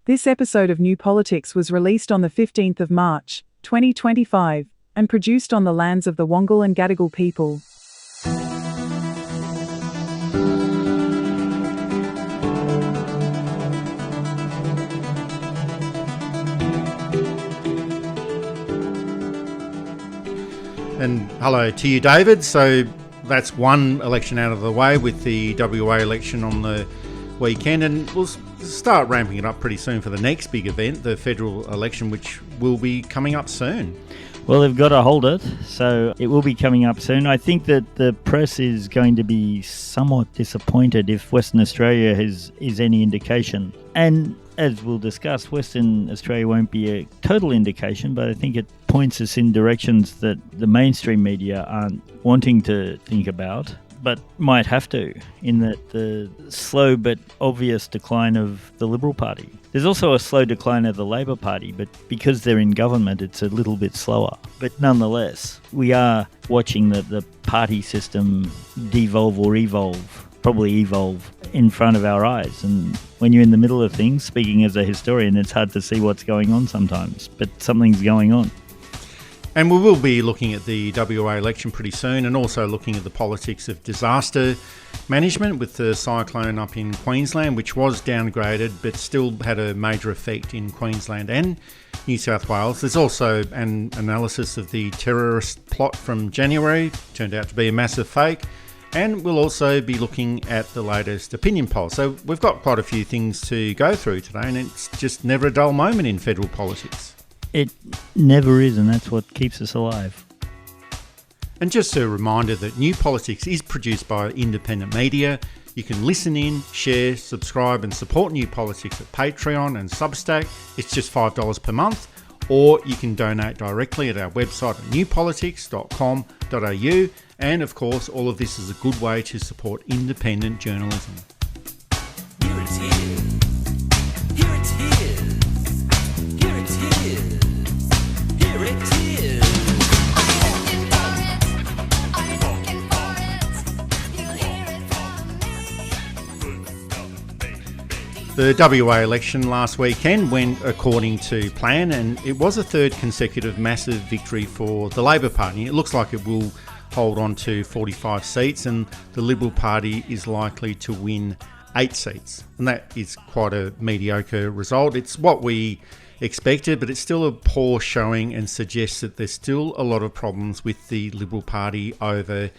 This episode of New Politics was released on the 15th of March, 2025, and produced on the lands of the Wangal and Gadigal people. And hello to you, David. So that's one election out of the way with the WA election on the weekend, and we'll start ramping it up pretty soon for the next big event, the federal election, which will be coming up soon. Well, they've got to hold it, so it will be coming up soon. I think that the press is going to be somewhat disappointed if Western Australia is any indication. And as we'll discuss, Western Australia won't be a total indication, but I think it points us in directions that the mainstream media aren't wanting to think about, but might have to, in that the slow but obvious decline of the Liberal Party. There's also a slow decline of the Labor Party, but because they're in government, it's a little bit slower. But nonetheless, we are watching the party system devolve or evolve, probably evolve, in front of our eyes. And when you're in the middle of things, speaking as a historian, it's hard to see what's going on sometimes, but something's going on. And we will be looking at the WA election pretty soon, and also looking at the politics of disaster management with the cyclone up in Queensland, which was downgraded but still had a major effect in Queensland and New South Wales. There's also an analysis of the terrorist plot from January, turned out to be a massive fake. And we'll also be looking at the latest opinion poll. So we've got quite a few things to go through today, and it's just never a dull moment in federal politics. It never is, and that's what keeps us alive. And just a reminder that New Politics is produced by independent media. You can listen in, share, subscribe and support New Politics at Patreon and Substack. It's just $5 per month. Or you can donate directly at our website at newpolitics.com.au. And of course, all of this is a good way to support independent journalism. Here it is. Here it is. Here it is. Here it is. The WA election last weekend went according to plan, and it was a third consecutive massive victory for the Labor Party. It looks like it will hold on to 45 seats, and the Liberal Party is likely to win 8 seats. And that is quite a mediocre result. It's what we expected, but it's still a poor showing and suggests that there's still a lot of problems with the Liberal Party over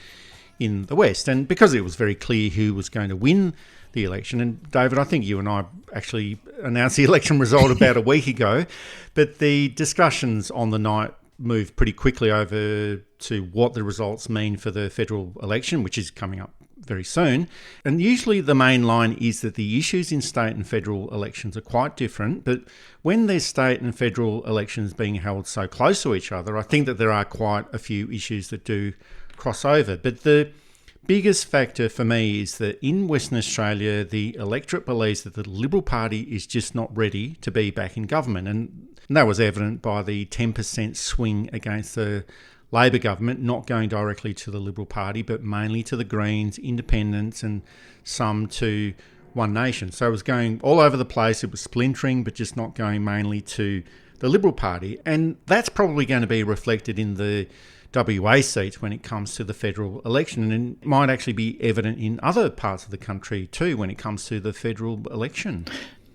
in the West. And because it was very clear who was going to win the election, and David, I think you and I actually announced the election result about a week ago, but the discussions on the night moved pretty quickly over to what the results mean for the federal election, which is coming up very soon. And usually the main line is that the issues in state and federal elections are quite different, but when there's state and federal elections being held so close to each other, I think that there are quite a few issues that do cross over. But the biggest factor for me is that in Western Australia, the electorate believes that the Liberal Party is just not ready to be back in government. And that was evident by the 10% swing against the Labor government, not going directly to the Liberal Party, but mainly to the Greens, Independents, and some to One Nation. So it was going all over the place. It was splintering, but just not going mainly to the Liberal Party. And that's probably going to be reflected in the WA seats when it comes to the federal election, and it might actually be evident in other parts of the country too when it comes to the federal election.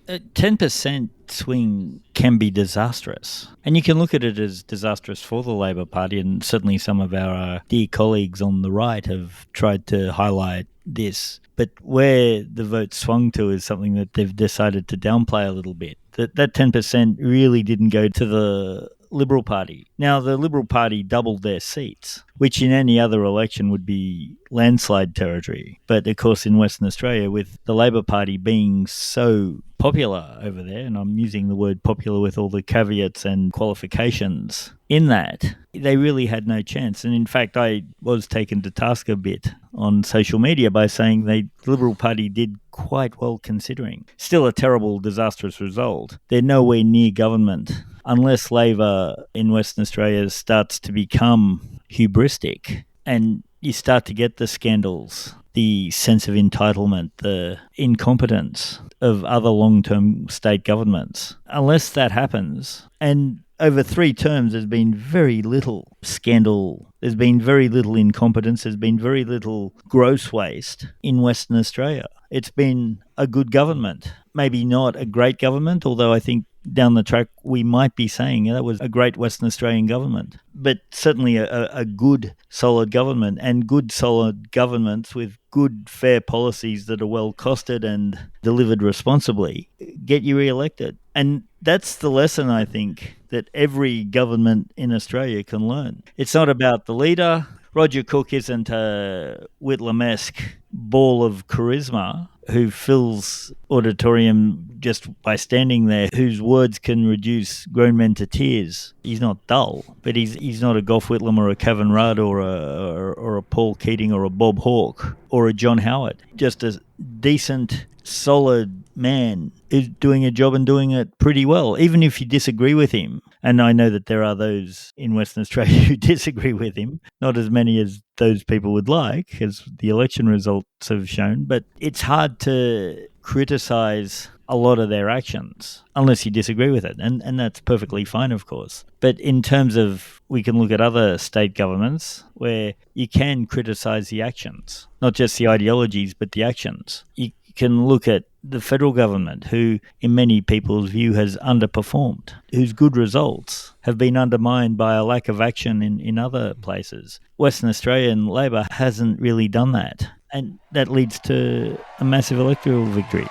A 10% swing can be disastrous, and you can look at it as disastrous for the Labor Party, and certainly some of our dear colleagues on the right have tried to highlight this. But where the vote swung to is something that they've decided to downplay a little bit. That 10% really didn't go to the Liberal Party. Now, the Liberal Party doubled their seats, which in any other election would be landslide territory. But of course, in Western Australia, with the Labor Party being so popular over there, and I'm using the word popular with all the caveats and qualifications in that, they really had no chance. And in fact, I was taken to task a bit on social media by saying the Liberal Party did quite well considering. Still a terrible, disastrous result. They're nowhere near government unless Labor in Western Australia starts to become hubristic and you start to get the scandals the sense of entitlement, the incompetence of other long-term state governments. Unless that happens, and over 3 terms there's been very little scandal, there's been very little incompetence, there's been very little gross waste in Western Australia. It's been a good government. Maybe not a great government, although I think down the track we might be saying that was a great Western Australian government. But certainly a good, solid government, and good, solid governments with good, fair policies that are well costed and delivered responsibly get you re-elected. And that's the lesson, I think, that every government in Australia can learn. It's not about the leader. Roger Cook isn't a Whitlam-esque ball of charisma who fills auditorium just by standing there, whose words can reduce grown men to tears. He's not dull, but he's not a Gough Whitlam or a Kevin Rudd or a Paul Keating or a Bob Hawke or a John Howard. Just a decent, solid man who's doing a job and doing it pretty well, even if you disagree with him. And I know that there are those in Western Australia who disagree with him, not as many as those people would like, as the election results have shown, but it's hard to criticise a lot of their actions unless you disagree with it, and that's perfectly fine, of course. But in terms of, we can look at other state governments where you can criticise the actions, not just the ideologies, but the actions. You can look at the federal government, who in many people's view has underperformed, whose good results have been undermined by a lack of action in other places. Western Australian Labor hasn't really done that, and that leads to a massive electoral victory.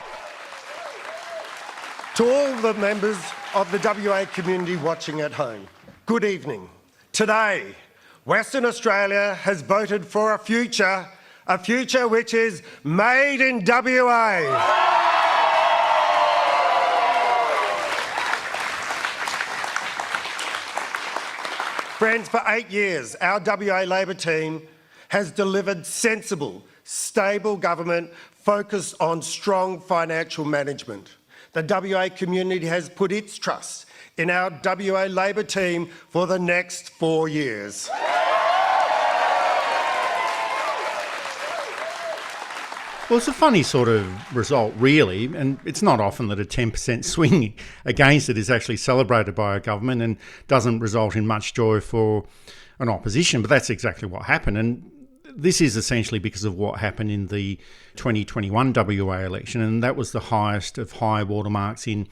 To all the members of the WA community watching at home, good evening. Today, Western Australia has voted for a future which is made in WA. Friends, for 8 years, our WA Labor team has delivered sensible, stable government focused on strong financial management. The WA community has put its trust in our WA Labor team for the next 4 years. Well, it's a funny sort of result, really, and it's not often that a 10% swing against it is actually celebrated by a government and doesn't result in much joy for an opposition, but that's exactly what happened. And this is essentially because of what happened in the 2021 WA election, and that was the highest of high watermarks in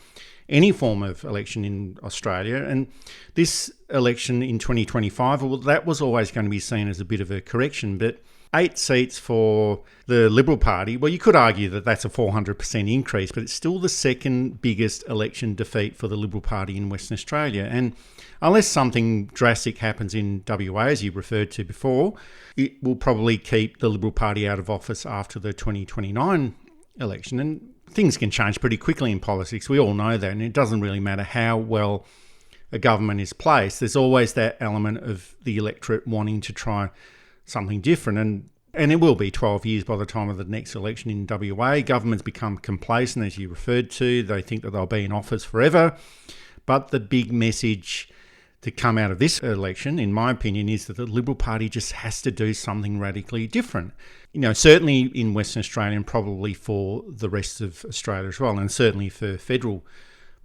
any form of election in Australia. And this election in 2025, well, that was always going to be seen as a bit of a correction, but 8 seats for the Liberal Party, well, you could argue that that's a 400% increase, but it's still the second biggest election defeat for the Liberal Party in Western Australia. And unless something drastic happens in WA, as you referred to before, it will probably keep the Liberal Party out of office after the 2029 election. And things can change pretty quickly in politics. We all know that, and it doesn't really matter how well a government is placed. There's always that element of the electorate wanting to try something different, and it will be 12 years by the time of the next election in WA. Governments become complacent, as you referred to. They think that they'll be in office forever. But the big message to come out of this election, in my opinion, is that the Liberal Party just has to do something radically different. You know, certainly in Western Australia and probably for the rest of Australia as well, and certainly for federal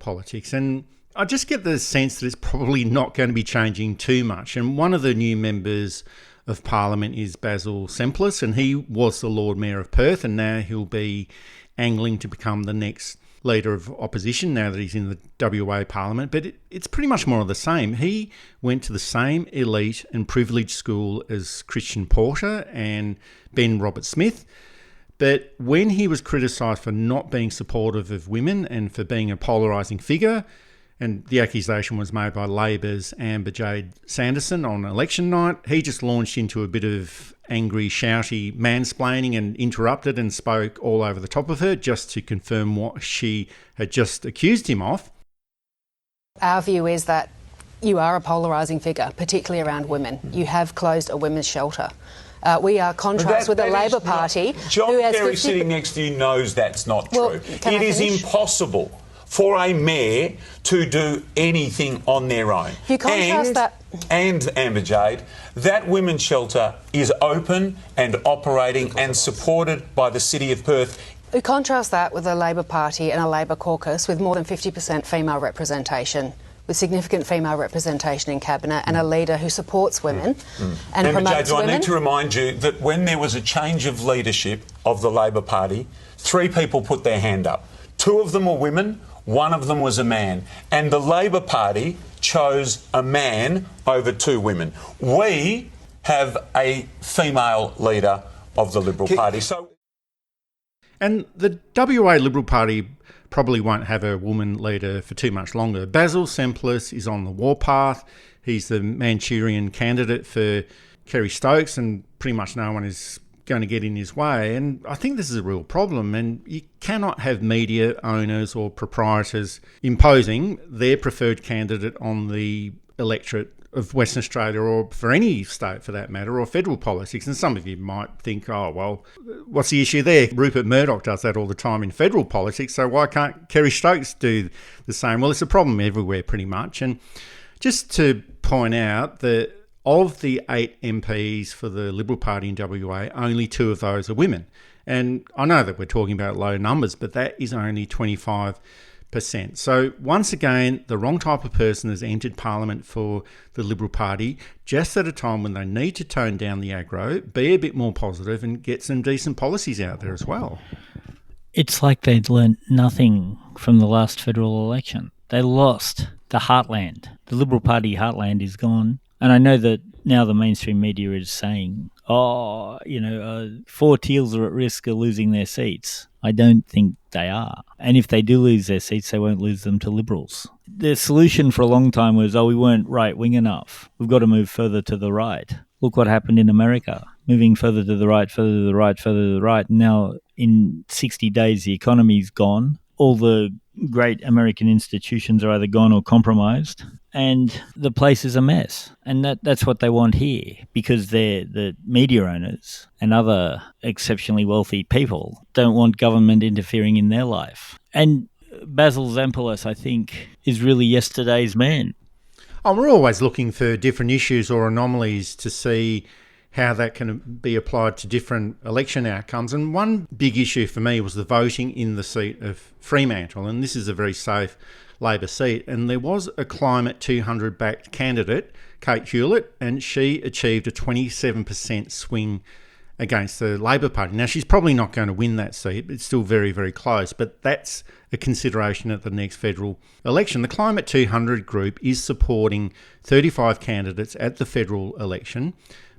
politics. And I just get the sense that it's probably not going to be changing too much. And one of the new members of Parliament is Basil Semplis, and he was the Lord Mayor of Perth, and now he'll be angling to become the next Leader of Opposition now that he's in the WA Parliament. But it's pretty much more of the same. He went to the same elite and privileged school as Christian Porter and Ben Roberts-Smith. But when he was criticised for not being supportive of women and for being a polarising figure, and the accusation was made by Labor's Amber Jade Sanderson on election night, he just launched into a bit of angry, shouty mansplaining and interrupted and spoke all over the top of her just to confirm what she had just accused him of. Our view is that you are a polarising figure, particularly around women. You have closed a women's shelter. We are contrast with the Labor Party. John who has Kerry sitting next to you knows that's not true. It is impossible for a mayor to do anything on their own. You contrast that. And, Amber Jade, that women's shelter is open and operating and supported by the City of Perth. We contrast that with a Labor Party and a Labor caucus with more than 50% female representation, with significant female representation in Cabinet and a leader who supports women and Amber Jade, promotes do I women. need to remind you that when there was a change of leadership of the Labor Party, 3 people put their hand up. 2 of them were women, 1 of them was a man. And the Labor Party chose a man over 2 women. We have a female leader of the Liberal Party. And the WA Liberal Party probably won't have a woman leader for too much longer. Basil Semplis is on the warpath. He's the Manchurian candidate for Kerry Stokes, and pretty much no one is going to get in his way. And I think this is a real problem, and you cannot have media owners or proprietors imposing their preferred candidate on the electorate of Western Australia, or for any state for that matter, or federal politics. And some of you might think, oh, well, what's the issue there? Rupert Murdoch does that all the time in federal politics, so why can't Kerry Stokes do the same? Well, it's a problem everywhere pretty much. And just to point out that of the 8 MPs for the Liberal Party in WA, only 2 of those are women. And I know that we're talking about low numbers, but that is only 25%. So once again, the wrong type of person has entered Parliament for the Liberal Party just at a time when they need to tone down the aggro, be a bit more positive and get some decent policies out there as well. It's like they'd learnt nothing from the last federal election. They lost the heartland. The Liberal Party heartland is gone. And I know that now the mainstream media is saying, 4 Teals are at risk of losing their seats. I don't think they are. And if they do lose their seats, they won't lose them to Liberals. The solution for a long time was, we weren't right-wing enough. We've got to move further to the right. Look what happened in America. Moving further to the right, further to the right, further to the right. Now, in 60 days, the economy's gone. All the great American institutions are either gone or compromised, and the place is a mess. And that's what they want here, because they're the media owners and other exceptionally wealthy people don't want government interfering in their life. And Basil Semplis, I think, is really yesterday's man. Oh, we're always looking for different issues or anomalies to see how that can be applied to different election outcomes. And one big issue for me was the voting in the seat of Fremantle. And this is a very safe Labor seat. And there was a Climate 200 backed candidate, Kate Hewlett, and she achieved a 27% swing against the Labor Party. Now, she's probably not going to win that seat. It's still very, very close. But that's a consideration at the next federal election. The Climate 200 group is supporting 35 candidates at the federal election,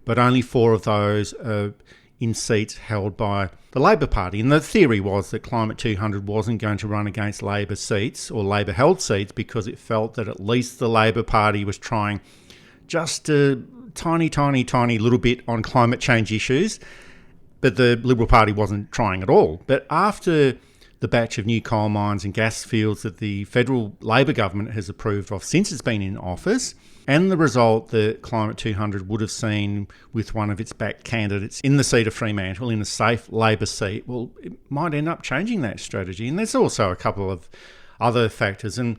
but only 4 of those are in seats held by the Labor Party. And the theory was that Climate 200 wasn't going to run against Labor seats or Labor-held seats because it felt that at least the Labor Party was trying just a tiny little bit on climate change issues, but the Liberal Party wasn't trying at all. But after the batch of new coal mines and gas fields that the federal Labor government has approved of since it's been in office, and the result that Climate 200 would have seen with one of its backed candidates in the seat of Fremantle, in a safe Labor seat, well, it might end up changing that strategy. And there's also a couple of other factors. And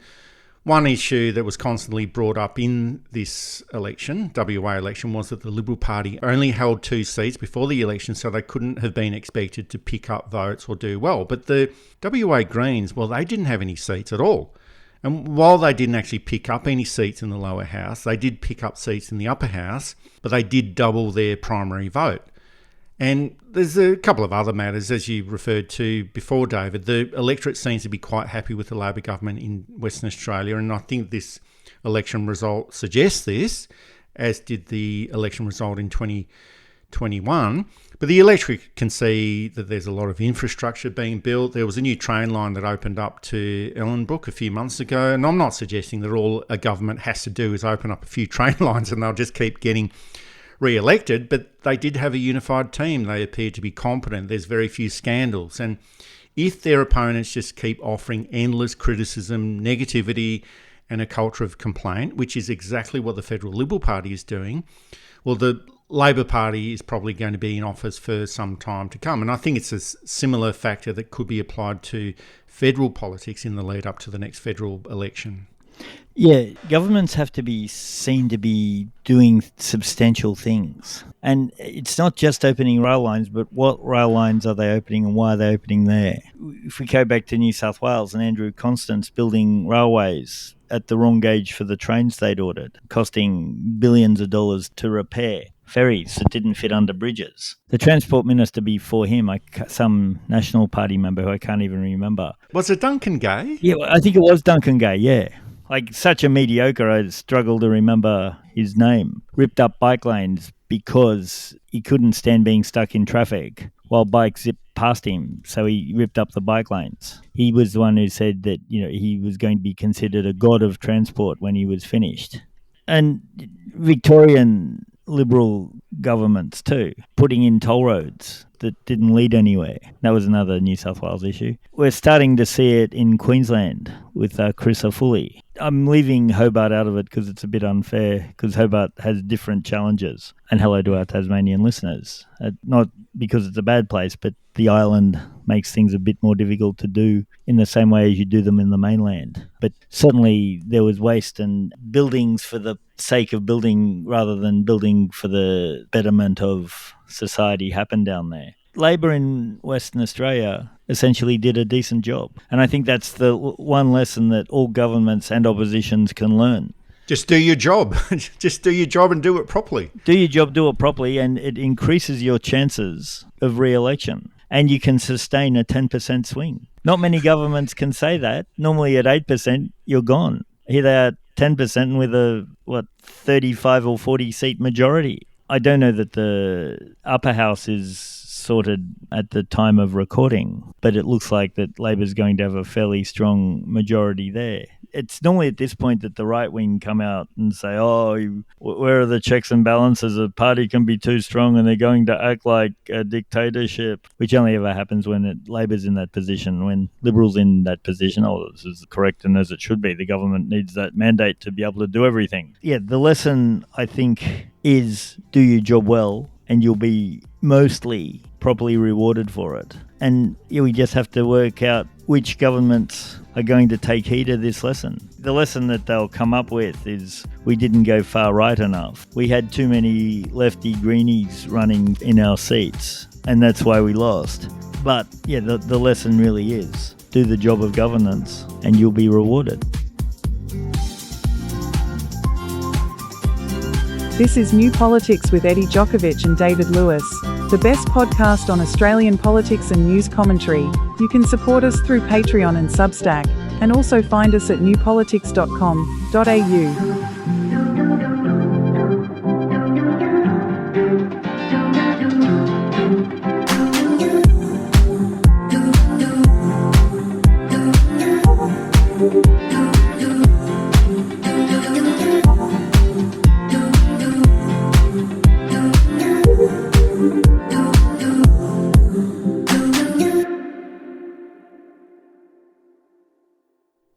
one issue that was constantly brought up in this election, WA election, was that the Liberal Party only held 2 seats before the election, so they couldn't have been expected to pick up votes or do well. But the WA Greens, well, they didn't have any seats at all. And while they didn't actually pick up any seats in the lower house, they did pick up seats in the upper house, but they did double their primary vote. And there's a couple of other matters, as you referred to before, David. The electorate seems to be quite happy with the Labor government in Western Australia, and I think this election result suggests this, as did the election result in 2021. But the electorate can see that there's a lot of infrastructure being built. There was a new train line that opened up to Ellenbrook a few months ago, and I'm not suggesting that all a government has to do is open up a few train lines and they'll just keep getting re-elected, but they did have a unified team. They appeared to be competent. There's very few scandals. And if their opponents just keep offering endless criticism, negativity, and a culture of complaint, which is exactly what the Federal Liberal Party is doing, well, the Labor Party is probably going to be in office for some time to come. And I think it's a similar factor that could be applied to federal politics in the lead up to the next federal election. Yeah, governments have to be seen to be doing substantial things. And it's not just opening rail lines, but what rail lines are they opening and why are they opening there? If we go back to New South Wales and Andrew Constance building railways at the wrong gauge for the trains they'd ordered, costing billions of dollars to repair. Ferries that didn't fit under bridges. The Transport Minister before him, some National Party member who I can't even remember. Was it Duncan Gay? Yeah, I think it was Duncan Gay, yeah. Like such a mediocre, I struggle to remember his name. Ripped up bike lanes because he couldn't stand being stuck in traffic while bikes zipped past him, so he ripped up the bike lanes. He was the one who said that, he was going to be considered a god of transport when he was finished. And Victorian Liberal governments too, putting in toll roads that didn't lead anywhere. That was another New South Wales issue. We're starting to see it in Queensland with Chris Fully. I'm leaving Hobart out of it because it's a bit unfair, because Hobart has different challenges. And hello to our Tasmanian listeners. Not because it's a bad place, but the island makes things a bit more difficult to do in the same way as you do them in the mainland. But certainly there was waste and buildings for the sake of building rather than building for the betterment of society happened down there. Labor in Western Australia essentially did a decent job. And I think that's the one lesson that all governments and oppositions can learn. Just do your job. Just do your job and do it properly. Do your job, do it properly, and it increases your chances of re-election. And you can sustain a 10% swing. Not many governments can say that. Normally at 8%, you're gone. Here they are 10% and with a, 35 or 40 seat majority. I don't know that the upper house is sorted at the time of recording, but it looks like that Labor's going to have a fairly strong majority there. It's normally at this point that the right wing come out and say, where are the checks and balances? A party can be too strong and they're going to act like a dictatorship, which only ever happens when Labor's in that position. When Liberals in that position, this is correct and as it should be. The government needs that mandate to be able to do everything. Yeah, the lesson, I think, is do your job well and you'll be mostly properly rewarded for it. And we just have to work out which governments are going to take heed of this lesson. The lesson that they'll come up with is we didn't go far right enough. We had too many lefty greenies running in our seats, and that's why we lost. But yeah, the lesson really is do the job of governance and you'll be rewarded. This is New Politics with Eddie Djokovic and David Lewis, the best podcast on Australian politics and news commentary. You can support us through Patreon and Substack, and also find us at newpolitics.com.au.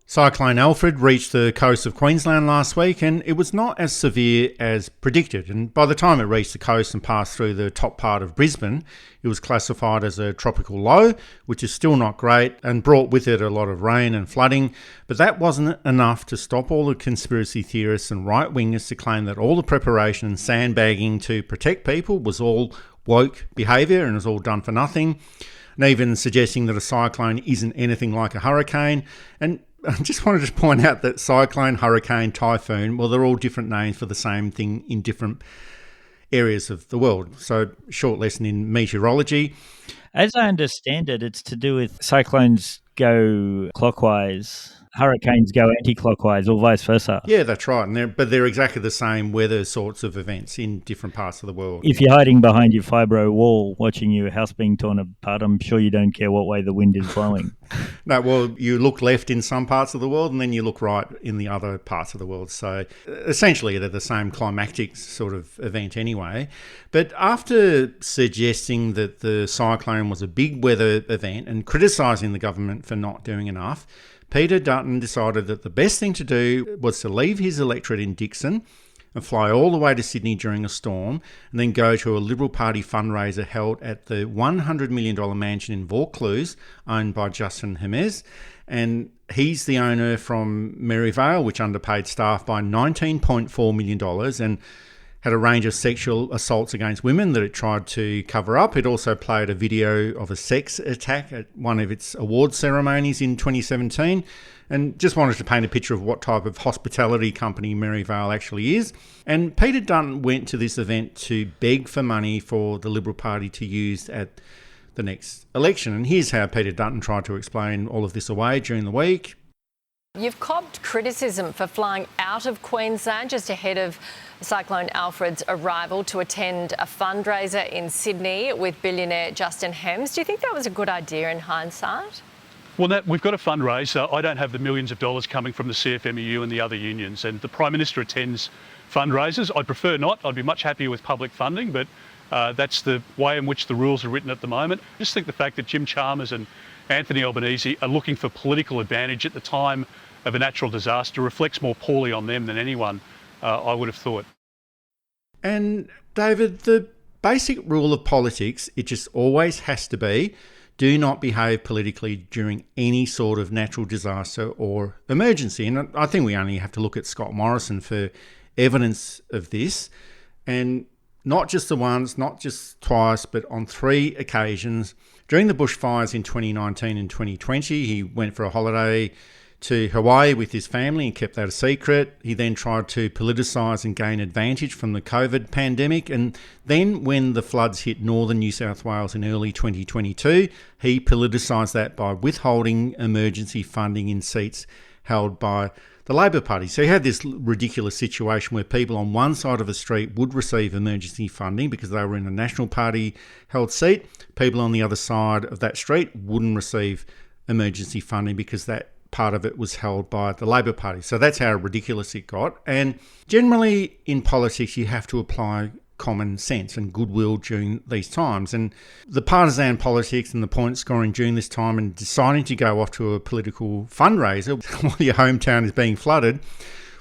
Cyclone Alfred reached the coast of Queensland last week and it was not as severe as predicted. And by the time it reached the coast and passed through the top part of Brisbane, it was classified as a tropical low, which is still not great and brought with it a lot of rain and flooding. But that wasn't enough to stop all the conspiracy theorists and right-wingers to claim that all the preparation and sandbagging to protect people was all woke behaviour and was all done for nothing. And even suggesting that a cyclone isn't anything like a hurricane. And I just wanted to point out that cyclone, hurricane, typhoon, well, they're all different names for the same thing in different areas of the world. So, short lesson in meteorology. As I understand it, it's to do with cyclones go clockwise, hurricanes go anti-clockwise, or vice versa. Yeah, that's right. And they're exactly the same weather sorts of events in different parts of the world. If you're hiding behind your fibro wall watching your house being torn apart, I'm sure you don't care what way the wind is blowing. No, well, you look left in some parts of the world and then you look right in the other parts of the world. So essentially they're the same climactic sort of event anyway. But after suggesting that the cyclone was a big weather event and criticising the government for not doing enough, Peter Dutton decided that the best thing to do was to leave his electorate in Dixon, and fly all the way to Sydney during a storm and then go to a Liberal Party fundraiser held at the $100 million mansion in Vaucluse, owned by Justin Hermes. And he's the owner from Maryvale, which underpaid staff by $19.4 million and had a range of sexual assaults against women that it tried to cover up. It also played a video of a sex attack at one of its award ceremonies in 2017, and just wanted to paint a picture of what type of hospitality company Maryvale actually is. And Peter Dutton went to this event to beg for money for the Liberal Party to use at the next election. And here's how Peter Dutton tried to explain all of this away during the week. You've copped criticism for flying out of Queensland just ahead of Cyclone Alfred's arrival to attend a fundraiser in Sydney with billionaire Justin Hermes. Do you think that was a good idea in hindsight? Well, we've got a fundraiser. I don't have the millions of dollars coming from the CFMEU and the other unions, and the Prime Minister attends fundraisers. I'd prefer not. I'd be much happier with public funding, but that's the way in which the rules are written at the moment. I just think the fact that Jim Chalmers and Anthony Albanese are looking for political advantage at the time of a natural disaster reflects more poorly on them than anyone, I would have thought. And David, the basic rule of politics, it just always has to be, do not behave politically during any sort of natural disaster or emergency. And I think we only have to look at Scott Morrison for evidence of this. And not just the once, not just twice, but on 3 occasions. During the bushfires in 2019 and 2020, he went for a holiday to Hawaii with his family and kept that a secret. He then tried to politicise and gain advantage from the COVID pandemic. And then when the floods hit northern New South Wales in early 2022, he politicised that by withholding emergency funding in seats held by the Labor Party. So you had this ridiculous situation where people on one side of the street would receive emergency funding because they were in a National Party held seat. People on the other side of that street wouldn't receive emergency funding because that part of it was held by the Labor Party. So that's how ridiculous it got. And generally in politics, you have to apply common sense and goodwill during these times. And the partisan politics and the point scoring during this time and deciding to go off to a political fundraiser while your hometown is being flooded,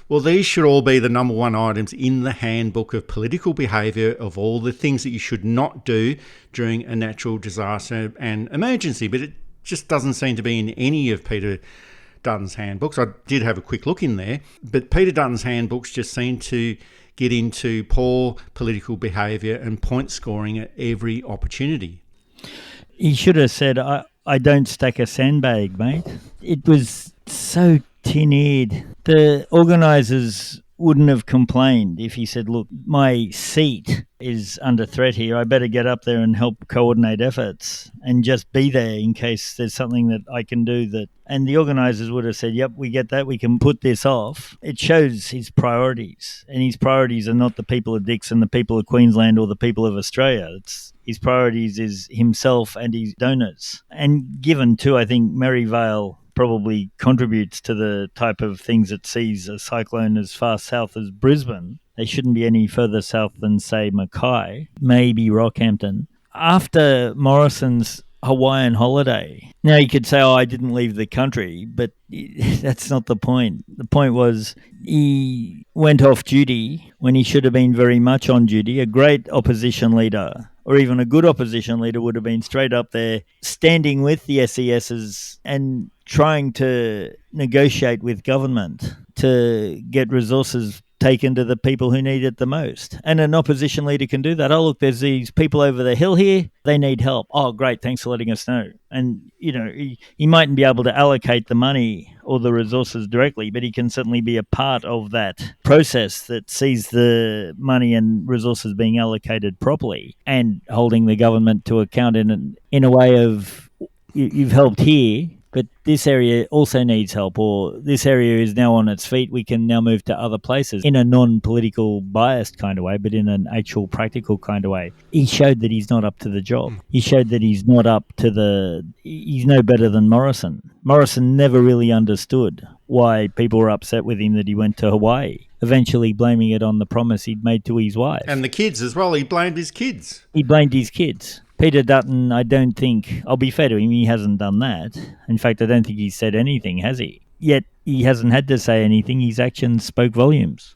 well, these should all be the number one items in the handbook of political behaviour of all the things that you should not do during a natural disaster and emergency. But it just doesn't seem to be in any of Peter Dutton's handbooks. I did have a quick look in there, but Peter Dutton's handbooks just seem to get into poor political behaviour and point scoring at every opportunity. He should have said, I don't stack a sandbag, mate. It was so tin-eared. The organisers wouldn't have complained if he said, look, my seat is under threat here. I better get up there and help coordinate efforts and just be there in case there's something that I can do that. And the organisers would have said, yep, we get that. We can put this off. It shows his priorities. And his priorities are not the people of Dixon, the people of Queensland or the people of Australia. His priorities is himself and his donors. And given too, I think Maryvale probably contributes to the type of things that sees a cyclone as far south as Brisbane. They shouldn't be any further south than, say, Mackay, maybe Rockhampton. After Morrison's Hawaiian holiday, now you could say, I didn't leave the country, but that's not the point. The point was he went off duty when he should have been very much on duty. A great opposition leader, or even a good opposition leader, would have been straight up there standing with the SESs and trying to negotiate with government to get resources taken to the people who need it the most. And an opposition leader can do that. Oh, look, there's these people over the hill here. They need help. Oh, great. Thanks for letting us know. And, he mightn't be able to allocate the money or the resources directly, but he can certainly be a part of that process that sees the money and resources being allocated properly and holding the government to account in a way of, you've helped here, but this area also needs help, or this area is now on its feet. We can now move to other places in a non-political biased kind of way, but in an actual practical kind of way. He showed that he's not up to the job. He showed that he's not up to he's no better than Morrison. Morrison never really understood why people were upset with him that he went to Hawaii, eventually blaming it on the promise he'd made to his wife. And the kids as well. He blamed his kids. Peter Dutton, I don't think, I'll be fair to him, he hasn't done that. In fact, I don't think he's said anything, has he? Yet he hasn't had to say anything. His actions spoke volumes.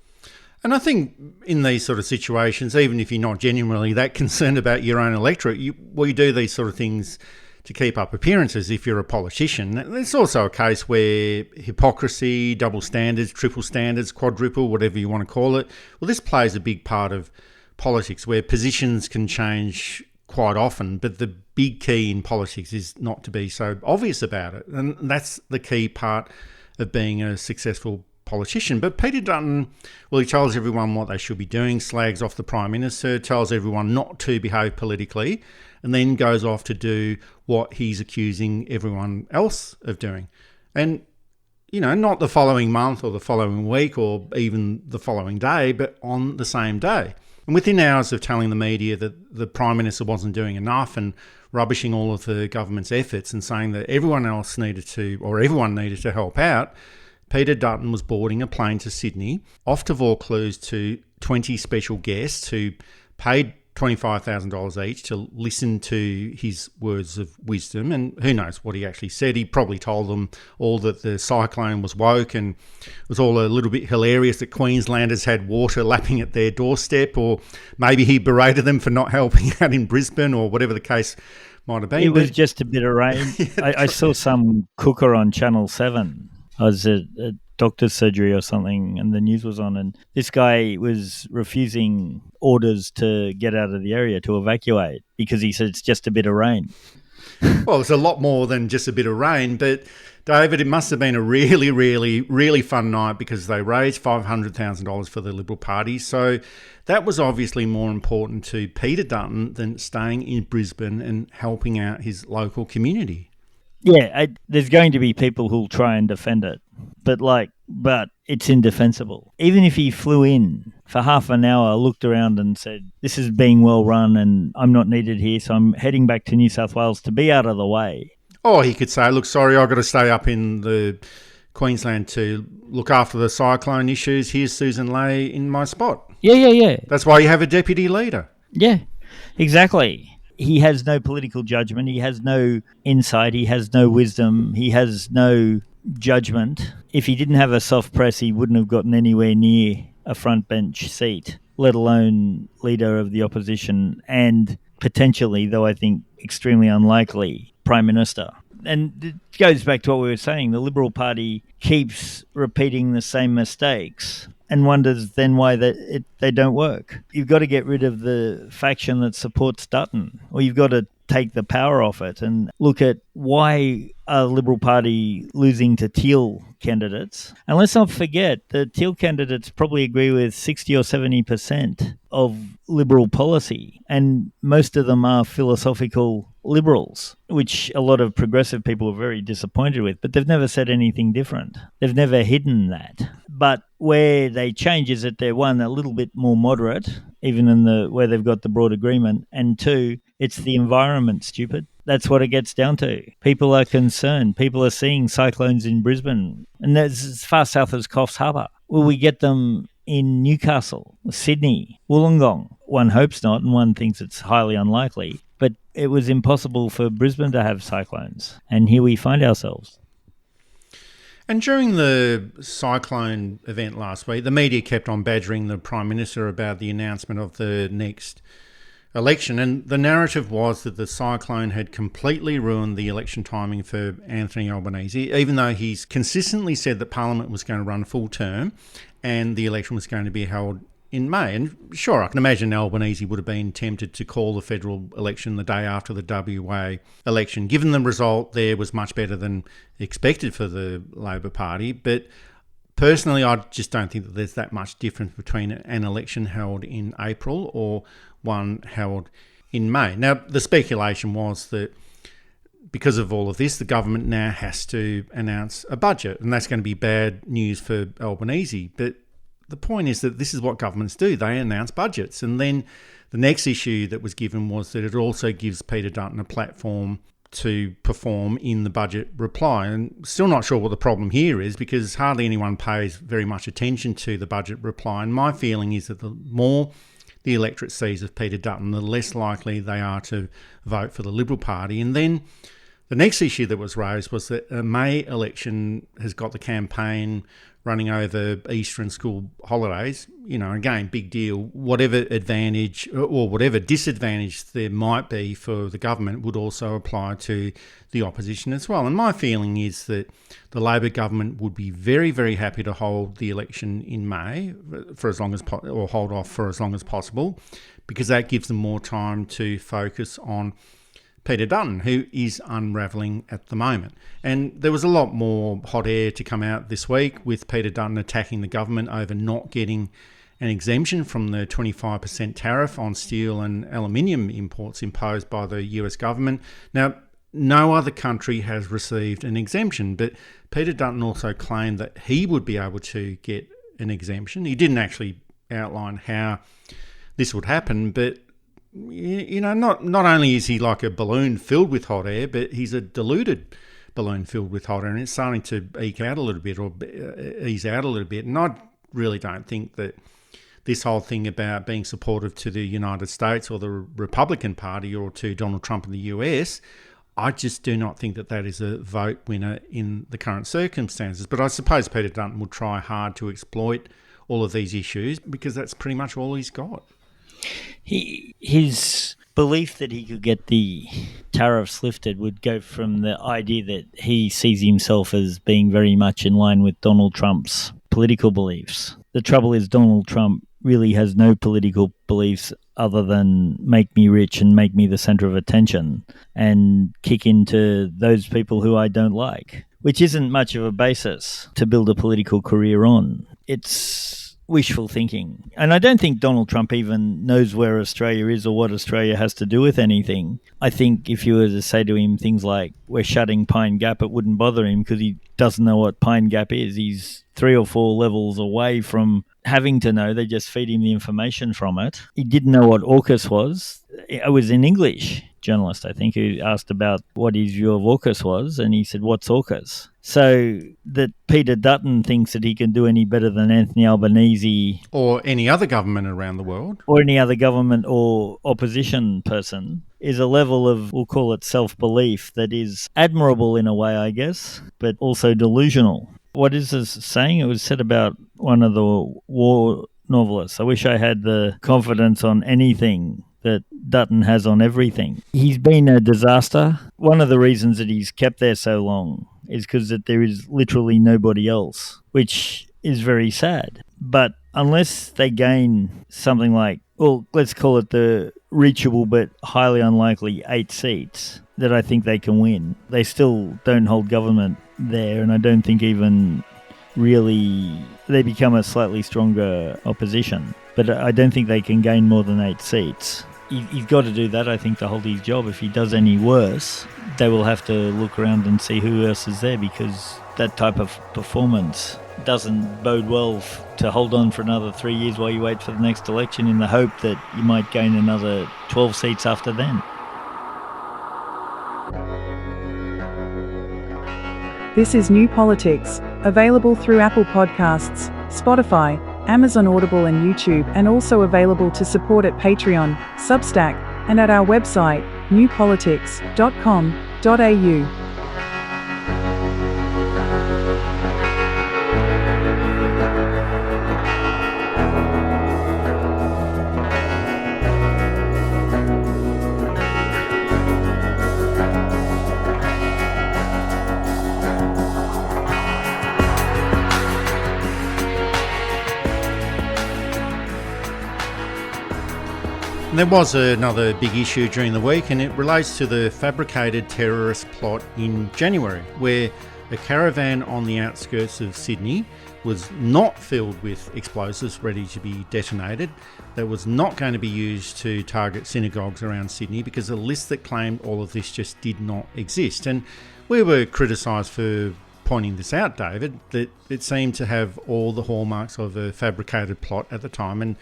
And I think in these sort of situations, even if you're not genuinely that concerned about your own electorate, you do these sort of things to keep up appearances if you're a politician. It's also a case where hypocrisy, double standards, triple standards, quadruple, whatever you want to call it, well, this plays a big part of politics where positions can change quite often, but the big key in politics is not to be so obvious about it. And that's the key part of being a successful politician. But Peter Dutton, well, he tells everyone what they should be doing, slags off the Prime Minister, tells everyone not to behave politically, and then goes off to do what he's accusing everyone else of doing. And, you know, not the following month or the following week or even the following day, but on the same day. And within hours of telling the media that the Prime Minister wasn't doing enough and rubbishing all of the government's efforts and saying that everyone needed to help out, Peter Dutton was boarding a plane to Sydney, off to Vaucluse to 20 special guests who paid $25,000 each to listen to his words of wisdom. And who knows what he actually said. He probably told them all that the cyclone was woke, and it was all a little bit hilarious that Queenslanders had water lapping at their doorstep, or maybe he berated them for not helping out in Brisbane, or whatever the case might have been. It was just a bit of rain. I saw some cooker on Channel 7. I was at doctor's surgery or something, and the news was on, and this guy was refusing orders to get out of the area, to evacuate, because he said it's just a bit of rain. Well, it's a lot more than just a bit of rain, but David, it must have been a really, really, really fun night because they raised $500,000 for the Liberal Party. So that was obviously more important to Peter Dutton than staying in Brisbane and helping out his local community. Yeah, there's going to be people who'll try and defend it, but it's indefensible. Even if he flew in for half an hour, looked around and said, this is being well run and I'm not needed here, so I'm heading back to New South Wales to be out of the way. Or he could say, look, sorry, I've got to stay up in the Queensland to look after the cyclone issues. Here's Susan Ley in my spot. Yeah. That's why you have a deputy leader. Yeah, exactly. He has no political judgment. He has no insight. He has no wisdom. He has no judgment. If he didn't have a soft press, he wouldn't have gotten anywhere near a front bench seat, let alone leader of the opposition and potentially, though I think extremely unlikely, Prime Minister. And it goes back to what we were saying. The Liberal Party keeps repeating the same mistakes and wonders then why they don't work. You've got to get rid of the faction that supports Dutton, or you've got to take the power off it and look at why a Liberal Party losing to Teal candidates. And let's not forget the Teal candidates probably agree with 60 or 70% of Liberal policy, and most of them are philosophical Liberals, which a lot of progressive people are very disappointed with, but they've never said anything different. They've never hidden that. But where they change is that they're, one, a little bit more moderate, even in where they've got the broad agreement, and two, it's the environment, stupid. That's what it gets down to. People are concerned. People are seeing cyclones in Brisbane, and that's as far south as Coffs Harbour. Will we get them in Newcastle, Sydney, Wollongong? One hopes not, and one thinks it's highly unlikely. But it was impossible for Brisbane to have cyclones, and here we find ourselves. And during the cyclone event last week, the media kept on badgering the Prime Minister about the announcement of the next election, and the narrative was that the cyclone had completely ruined the election timing for Anthony Albanese, even though he's consistently said that Parliament was going to run full term and the election was going to be held in May. And sure, I can imagine Albanese would have been tempted to call the federal election the day after the WA election, given the result there was much better than expected for the Labor Party. But personally, I just don't think that there's that much difference between an election held in April or one held in May. Now, the speculation was that because of all of this, the government now has to announce a budget, and that's going to be bad news for Albanese. But the point is that this is what governments do. They announce budgets. And then the next issue that was given was that it also gives Peter Dutton a platform to perform in the budget reply. And still not sure what the problem here is, because hardly anyone pays very much attention to the budget reply. And my feeling is that the more the electorate sees of Peter Dutton, the less likely they are to vote for the Liberal Party. And then the next issue that was raised was that a May election has got the campaign running over Easter and school holidays, again, big deal. Whatever advantage or whatever disadvantage there might be for the government would also apply to the opposition as well. And my feeling is that the Labor government would be very, very happy to hold the election in May for as long as or hold off for as long as possible, because that gives them more time to focus on Peter Dutton, who is unravelling at the moment. And there was a lot more hot air to come out this week with Peter Dutton attacking the government over not getting an exemption from the 25% tariff on steel and aluminium imports imposed by the US government. Now, no other country has received an exemption, but Peter Dutton also claimed that he would be able to get an exemption. He didn't actually outline how this would happen, but not only is he like a balloon filled with hot air, but he's a diluted balloon filled with hot air, and it's starting to eke out a little bit or ease out a little bit. And I really don't think that this whole thing about being supportive to the United States or the Republican Party or to Donald Trump in the US, I just do not think that is a vote winner in the current circumstances. But I suppose Peter Dutton will try hard to exploit all of these issues because that's pretty much all he's got. His belief that he could get the tariffs lifted would go from the idea that he sees himself as being very much in line with Donald Trump's political beliefs. The trouble is Donald Trump really has no political beliefs other than make me rich and make me the centre of attention and kick into those people who I don't like, which isn't much of a basis to build a political career on. It's wishful thinking. And I don't think Donald Trump even knows where Australia is or what Australia has to do with anything. I think if you were to say to him things like, we're shutting Pine Gap, it wouldn't bother him because he doesn't know what Pine Gap is. He's 3 or 4 levels away from having to know. They just feed him the information from it. He didn't know what AUKUS was. It was an English journalist, I think, who asked about what his view of AUKUS was, and he said, what's AUKUS? So that Peter Dutton thinks that he can do any better than Anthony Albanese or any other government around the world, or any other government or opposition person, is a level of, we'll call it self-belief, that is admirable in a way, I guess, but also delusional. What is this saying? It was said about one of the war novelists. I wish I had the confidence on anything that Dutton has on everything. He's been a disaster. One of the reasons that he's kept there so long is because that there is literally nobody else, which is very sad. But unless they gain something like, well, let's call it the reachable but highly unlikely 8 seats that I think they can win, they still don't hold government there, and I don't think even really they become a slightly stronger opposition. But I don't think they can gain more than 8 seats. He's got to do that, I think, to hold his job. If he does any worse, they will have to look around and see who else is there, because that type of performance doesn't bode well to hold on for another 3 years while you wait for the next election in the hope that you might gain another 12 seats after then. This is New Politics, available through Apple Podcasts, Spotify, Amazon Audible and YouTube, and also available to support at Patreon, Substack, and at our website, newpolitics.com.au. There was another big issue during the week, and it relates to the fabricated terrorist plot in January, where a caravan on the outskirts of Sydney was not filled with explosives ready to be detonated. That was not going to be used to target synagogues around Sydney, because a list that claimed all of this just did not exist. And we were criticised for pointing this out, David, that it seemed to have all the hallmarks of a fabricated plot at the time. And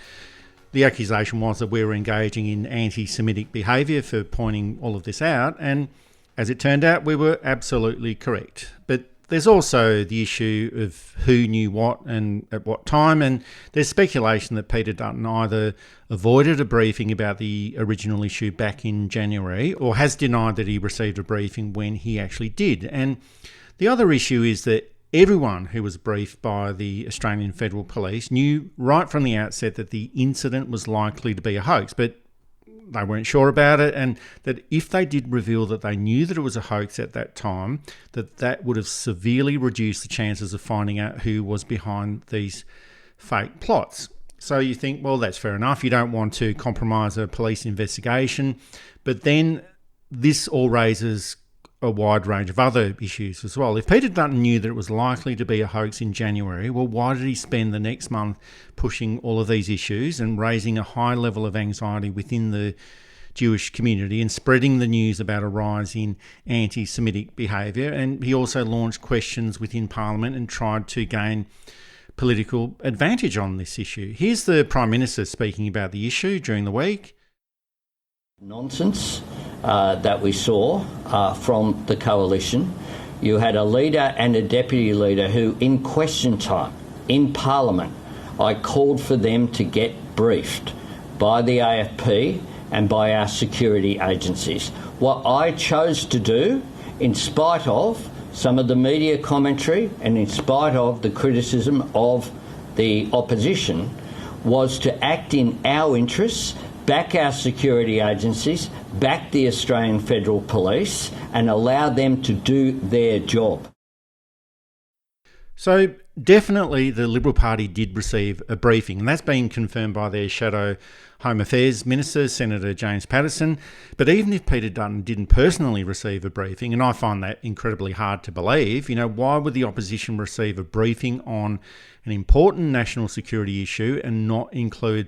the accusation was that we were engaging in anti-Semitic behaviour for pointing all of this out, and as it turned out, we were absolutely correct. But there's also the issue of who knew what and at what time, and there's speculation that Peter Dutton either avoided a briefing about the original issue back in January or has denied that he received a briefing when he actually did. And the other issue is that everyone who was briefed by the Australian Federal Police knew right from the outset that the incident was likely to be a hoax, but they weren't sure about it, and that if they did reveal that they knew that it was a hoax at that time, that would have severely reduced the chances of finding out who was behind these fake plots. So you think, well, that's fair enough. You don't want to compromise a police investigation, but then this all raises a wide range of other issues as well. If Peter Dutton knew that it was likely to be a hoax in January, well, why did he spend the next month pushing all of these issues and raising a high level of anxiety within the Jewish community and spreading the news about a rise in anti-Semitic behaviour? And he also launched questions within Parliament and tried to gain political advantage on this issue. Here's the Prime Minister speaking about the issue during the week. Nonsense that we saw from the coalition. You had a leader and a deputy leader who, in question time, in Parliament, I called for them to get briefed by the AFP and by our security agencies. What I chose to do, in spite of some of the media commentary and in spite of the criticism of the opposition, was to act in our interests, back our security agencies, back the Australian Federal Police, and allow them to do their job. So definitely the Liberal Party did receive a briefing, and that's been confirmed by their shadow Home Affairs Minister, Senator James Paterson. But even if Peter Dutton didn't personally receive a briefing, and I find that incredibly hard to believe, why would the opposition receive a briefing on an important national security issue and not include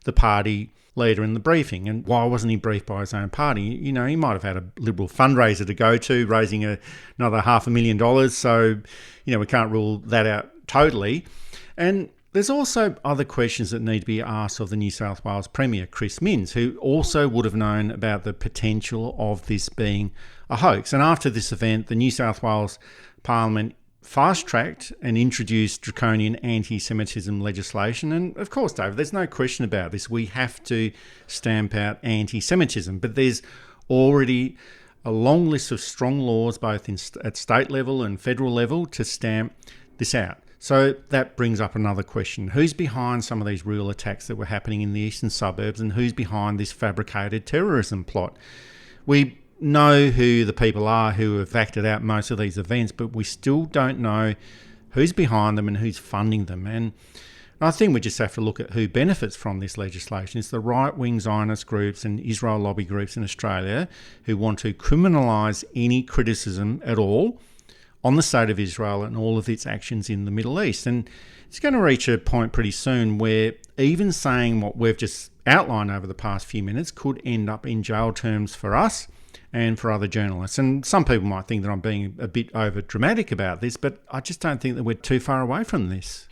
the party leader in the briefing? And why wasn't he briefed by his own party? He might have had a Liberal fundraiser to go to, raising another $500,000. So, we can't rule that out totally. And there's also other questions that need to be asked of the New South Wales Premier, Chris Minns, who also would have known about the potential of this being a hoax. And after this event, the New South Wales Parliament fast-tracked and introduced draconian anti-Semitism legislation. And of course, David, there's no question about this. We have to stamp out anti-Semitism. But there's already a long list of strong laws, both at state level and federal level, to stamp this out. So that brings up another question. Who's behind some of these real attacks that were happening in the eastern suburbs, and who's behind this fabricated terrorism plot? We know who the people are who have acted out most of these events, but we still don't know who's behind them and who's funding them. And I think we just have to look at who benefits from this legislation. It's the right-wing Zionist groups and Israel lobby groups in Australia who want to criminalise any criticism at all on the state of Israel and all of its actions in the Middle East. And it's going to reach a point pretty soon where even saying what we've just outlined over the past few minutes could end up in jail terms for us and for other journalists. And some people might think that I'm being a bit over dramatic about this, but I just don't think that we're too far away from this.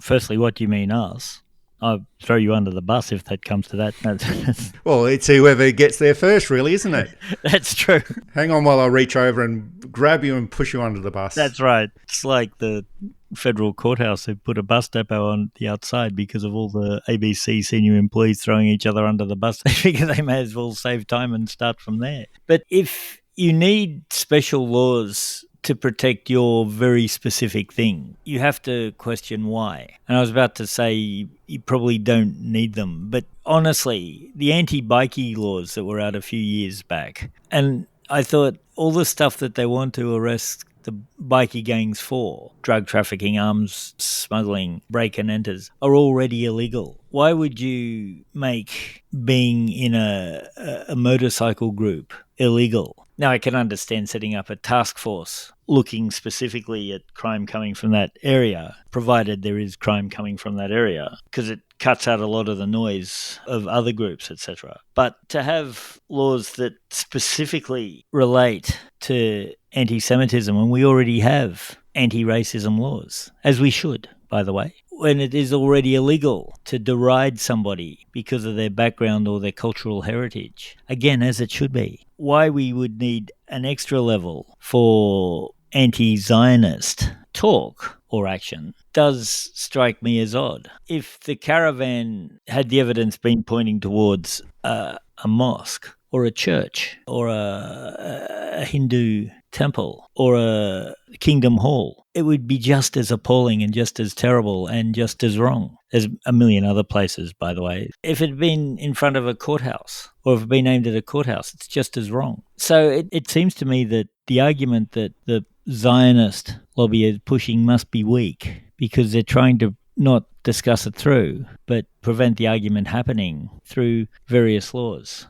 Firstly, what do you mean us? I'll throw you under the bus if that comes to that. Well, it's whoever gets there first, really, isn't it? That's true. Hang on while I reach over and grab you and push you under the bus. That's right. It's like the federal courthouse who put a bus depot on the outside because of all the ABC senior employees throwing each other under the bus. They figure they may as well save time and start from there. But if you need special laws to protect your very specific thing, you have to question why. And I was about to say you probably don't need them, but honestly, the anti-bikie laws that were out a few years back, and I thought all the stuff that they want to arrest the bikie gangs for, drug trafficking, arms smuggling, break and enters, are already illegal. Why would you make being in a motorcycle group illegal? Now, I can understand setting up a task force looking specifically at crime coming from that area, provided there is crime coming from that area, because it cuts out a lot of the noise of other groups, etc. But to have laws that specifically relate to anti-Semitism, and we already have anti-racism laws, as we should, by the way, when it is already illegal to deride somebody because of their background or their cultural heritage, again, as it should be. Why we would need an extra level for anti-Zionist talk or action does strike me as odd. If the caravan had the evidence been pointing towards a mosque or a church or a Hindu temple or a Kingdom Hall, it would be just as appalling and just as terrible and just as wrong. There's a million other places, by the way. If it had been in front of a courthouse or if it had been aimed at a courthouse, it's just as wrong. So it seems to me that the argument that the Zionist lobby is pushing must be weak because they're trying to not discuss it through, but prevent the argument happening through various laws.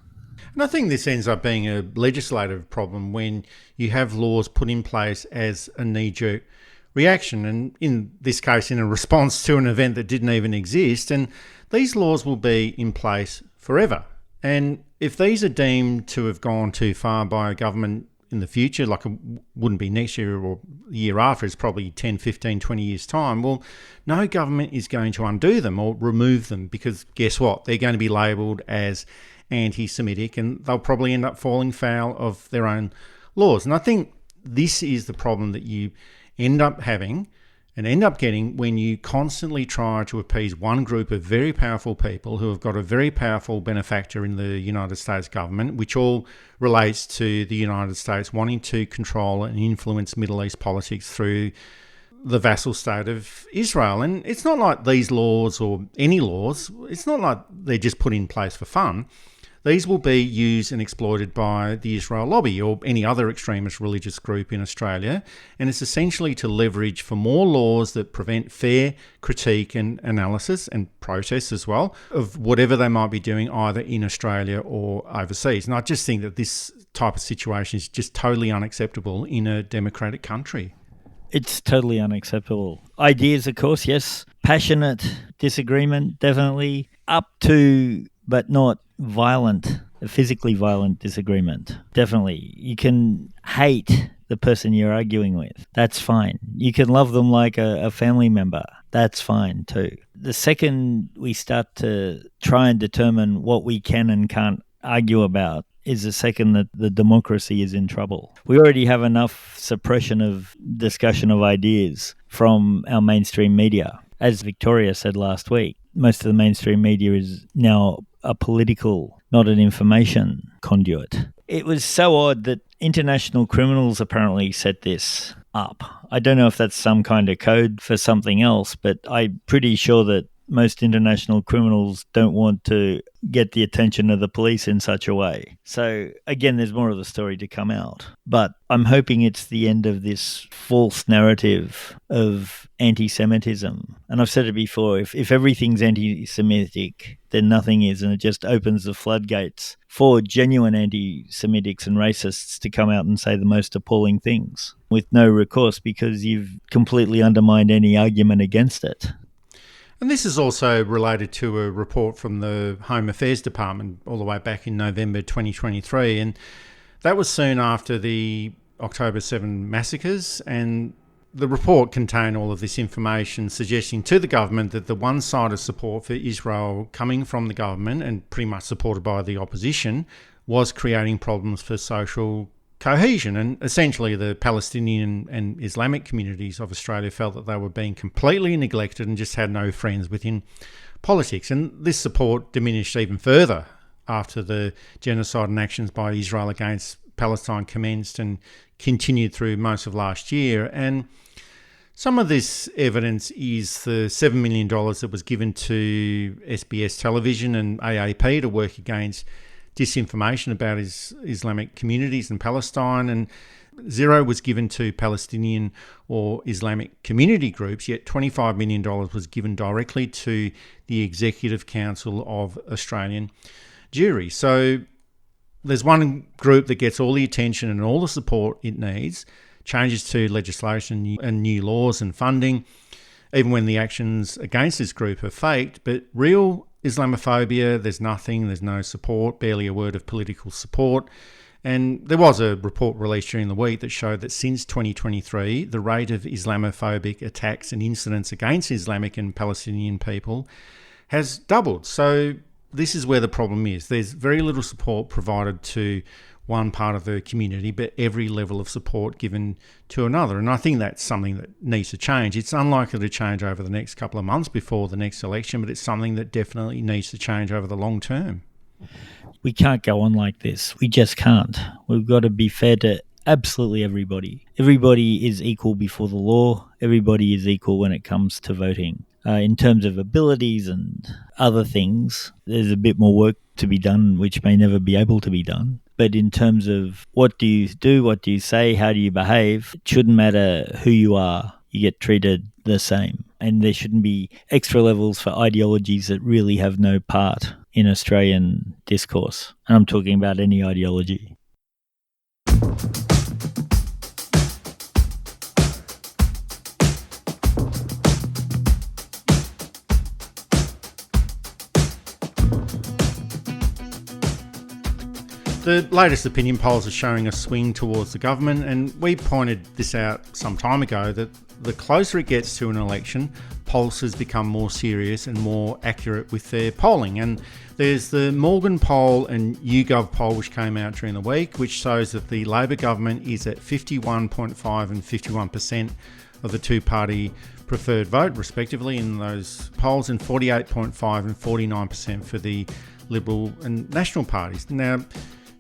And I think this ends up being a legislative problem when you have laws put in place as a knee-jerk reaction, and in this case, in a response to an event that didn't even exist. And these laws will be in place forever. And if these are deemed to have gone too far by a government in the future, like it wouldn't be next year or the year after, it's probably 10, 15, 20 years' time, well, no government is going to undo them or remove them because guess what? They're going to be labelled as anti-Semitic and they'll probably end up falling foul of their own laws. And I think this is the problem that you end up having and end up getting when you constantly try to appease one group of very powerful people who have got a very powerful benefactor in the United States government, which all relates to the United States wanting to control and influence Middle East politics through the vassal state of Israel. And it's not like these laws or any laws, it's not like they're just put in place for fun. These will be used and exploited by the Israel lobby or any other extremist religious group in Australia, and it's essentially to leverage for more laws that prevent fair critique and analysis and process as well of whatever they might be doing either in Australia or overseas. And I just think that this type of situation is just totally unacceptable in a democratic country. It's totally unacceptable. Ideas, of course, yes. Passionate disagreement, definitely. Up to, but not violent, physically violent disagreement. Definitely. You can hate the person you're arguing with. That's fine. You can love them like a family member. That's fine too. The second we start to try and determine what we can and can't argue about is the second that the democracy is in trouble. We already have enough suppression of discussion of ideas from our mainstream media. As Victoria said last week, most of the mainstream media is now a political, not an information conduit. It was so odd that international criminals apparently set this up. I don't know if that's some kind of code for something else, but I'm pretty sure that most international criminals don't want to get the attention of the police in such a way. So again, there's more of the story to come out. But I'm hoping it's the end of this false narrative of anti-Semitism. And I've said it before, if everything's anti-Semitic, then nothing is, and it just opens the floodgates for genuine anti-Semitics and racists to come out and say the most appalling things with no recourse because you've completely undermined any argument against it. And this is also related to a report from the Home Affairs Department all the way back in November 2023. And that was soon after the October 7 massacres. And the report contained all of this information suggesting to the government that the one-sided support for Israel coming from the government and pretty much supported by the opposition was creating problems for social cohesion. And essentially the Palestinian and Islamic communities of Australia felt that they were being completely neglected and just had no friends within politics. And this support diminished even further after the genocide and actions by Israel against Palestine commenced and continued through most of last year. And some of this evidence is the $7 million that was given to SBS television and AAP to work against disinformation about Islamic communities in Palestine, and zero was given to Palestinian or Islamic community groups, yet $25 million was given directly to the Executive Council of Australian Jewry. So there's one group that gets all the attention and all the support it needs, changes to legislation and new laws and funding, even when the actions against this group are faked, but real Islamophobia, there's nothing, there's no support, barely a word of political support. And there was a report released during the week that showed that since 2023, the rate of Islamophobic attacks and incidents against Islamic and Palestinian people has doubled. So this is where the problem is. There's very little support provided to one part of the community, but every level of support given to another. And I think that's something that needs to change. It's unlikely to change over the next couple of months before the next election, but it's something that definitely needs to change over the long term. We can't go on like this. We just can't. We've got to be fair to Absolutely everybody. Everybody is equal before the law. Everybody is equal when it comes to voting. In terms of abilities and other things, there's a bit more work to be done, which may never be able to be done. But in terms of what do you do, what do you say, how do you behave, it shouldn't matter who you are, you get treated the same. And there shouldn't be extra levels for ideologies that really have no part in Australian discourse. And I'm talking about any ideology. The latest opinion polls are showing a swing towards the government, and we pointed this out some time ago that the closer it gets to an election, pollsters become more serious and more accurate with their polling. And there's the Morgan poll and YouGov poll which came out during the week, which shows that the Labor government is at 51.5 and 51% of the two-party preferred vote, respectively, in those polls, and 48.5 and 49% for the Liberal and National parties. Now,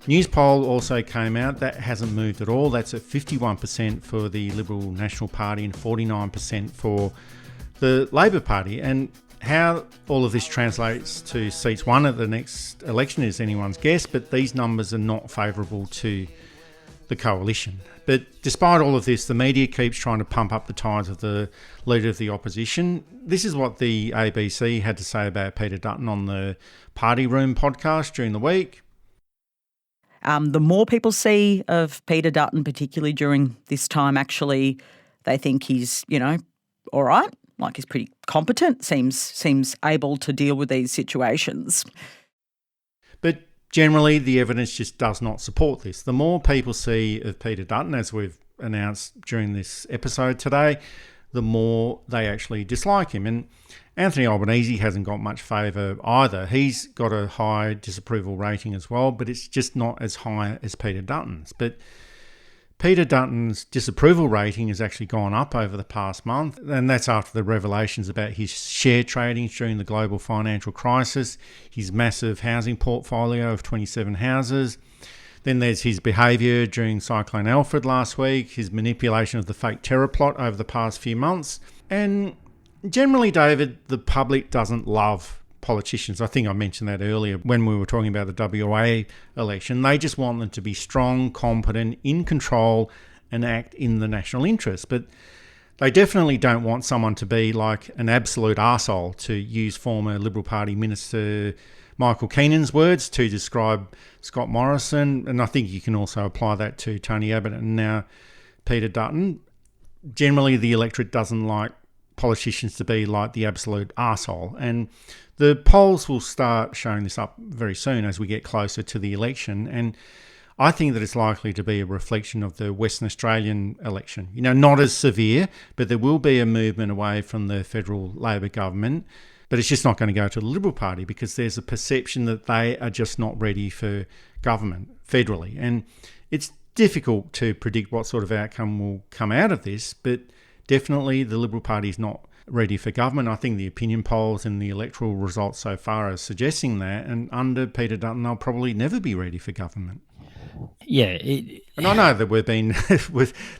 News poll also came out. That hasn't moved at all. That's at 51% for the Liberal National Party and 49% for the Labor Party. And how all of this translates to seats won at the next election is anyone's guess, but these numbers are not favourable to the coalition. But despite all of this, the media keeps trying to pump up the tires of the leader of the opposition. This is what the ABC had to say about Peter Dutton on the Party Room podcast during the week. The more people see of Peter Dutton, particularly during this time, actually, they think he's, all right, like he's pretty competent, seems able to deal with these situations. But generally, the evidence just does not support this. The more people see of Peter Dutton, as we've announced during this episode today, the more they actually dislike him. And Anthony Albanese hasn't got much favour either. He's got a high disapproval rating as well, but it's just not as high as Peter Dutton's. But Peter Dutton's disapproval rating has actually gone up over the past month, and that's after the revelations about his share trading during the global financial crisis, his massive housing portfolio of 27 houses. Then there's his behaviour during Cyclone Alfred last week, his manipulation of the fake terror plot over the past few months. And generally, David, the public doesn't love politicians. I think I mentioned that earlier when we were talking about the WA election. They just want them to be strong, competent, in control and act in the national interest. But they definitely don't want someone to be like an absolute arsehole, to use former Liberal Party Minister Michael Keenan's words to describe Scott Morrison. And I think you can also apply that to Tony Abbott and now Peter Dutton. Generally, the electorate doesn't like politicians to be like the absolute arsehole. And the polls will start showing this up very soon as we get closer to the election. And I think that it's likely to be a reflection of the Western Australian election. Not as severe, but there will be a movement away from the federal Labor government. But it's just not going to go to the Liberal Party because there's a perception that they are just not ready for government federally. And it's difficult to predict what sort of outcome will come out of this, but definitely the Liberal Party is not ready for government. I think the opinion polls and the electoral results so far are suggesting that, and under Peter Dutton, they'll probably never be ready for government. Yeah. And I know that we've been,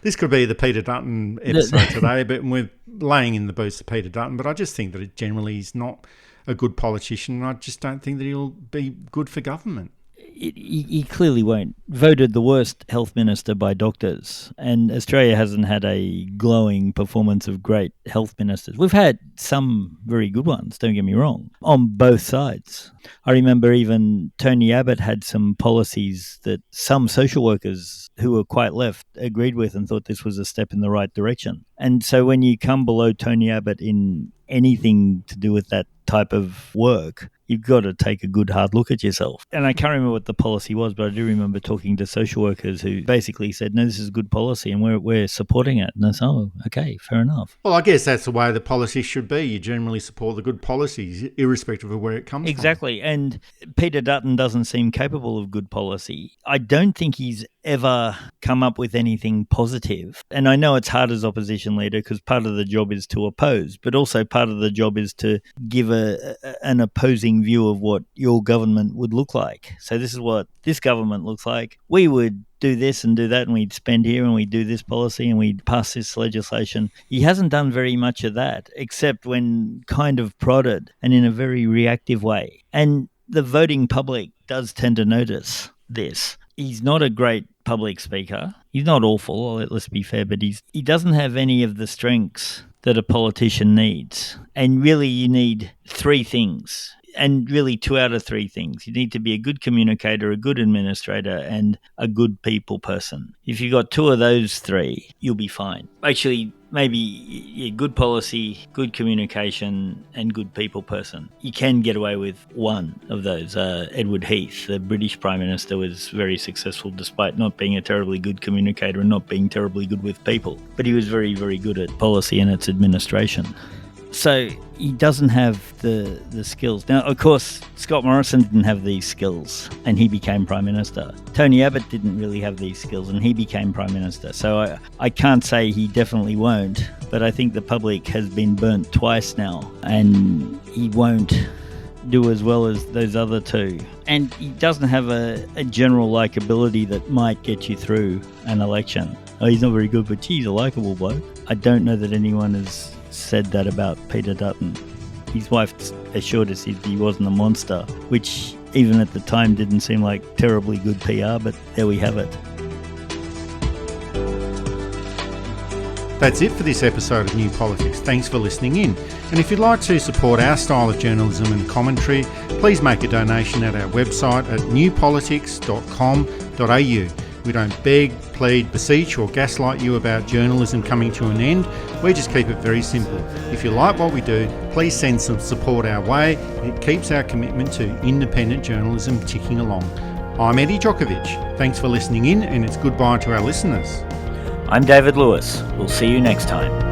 this could be the Peter Dutton episode today, but we're laying in the boots of Peter Dutton, but I just think that it generally is not a good politician, and I just don't think that he'll be good for government. He clearly won't. Voted the worst health minister by doctors, and Australia hasn't had a glowing performance of great health ministers. We've had some very good ones, don't get me wrong, on both sides. I remember even Tony Abbott had some policies that some social workers who were quite left agreed with and thought this was a step in the right direction. And so when you come below Tony Abbott in anything to do with that type of work, you've got to take a good hard look at yourself. And I can't remember what the policy was, but I do remember talking to social workers who basically said, no, this is good policy and we're supporting it. And I said, oh, okay, fair enough. Well, I guess that's the way the policy should be. You generally support the good policies, irrespective of where it comes from. Exactly. And Peter Dutton doesn't seem capable of good policy. I don't think he's ever come up with anything positive. And I know it's hard as opposition leader because part of the job is to oppose, but also part of the job is to give an opposing glowing view of what your government would look like. So this is what this government looks like. We would do this and do that, and we'd spend here and we'd do this policy and we'd pass this legislation. He hasn't done very much of that, except when kind of prodded and in a very reactive way. And the voting public does tend to notice this. He's not a great public speaker. He's not awful, let's be fair, but he doesn't have any of the strengths that a politician needs. And really you need three things. And really 2 out of 3 things. You need to be a good communicator, a good administrator, and a good people person. If you've got 2 of those 3, you'll be fine. Actually, maybe good policy, good communication, and good people person. You can get away with one of those. Edward Heath, the British Prime Minister, was very successful despite not being a terribly good communicator and not being terribly good with people. But he was very, very good at policy and its administration. So he doesn't have the skills. Now, of course, Scott Morrison didn't have these skills and he became Prime Minister. Tony Abbott didn't really have these skills and he became Prime Minister. So I can't say he definitely won't, but I think the public has been burnt twice now and he won't do as well as those other 2. And he doesn't have a general likability that might get you through an election. Oh, he's not very good, but he's a likeable bloke. I don't know that anyone has said that about Peter Dutton. His wife assured us he wasn't a monster, which even at the time didn't seem like terribly good PR, but there we have it. That's it for this episode of New Politics. Thanks for listening in. And if you'd like to support our style of journalism and commentary, please make a donation at our website at newpolitics.com.au. We don't beg, plead, beseech or gaslight you about journalism coming to an end. We just keep it very simple. If you like what we do, please send some support our way. It keeps our commitment to independent journalism ticking along. I'm Eddie Djokovic. Thanks for listening in, and it's goodbye to our listeners. I'm David Lewis. We'll see you next time.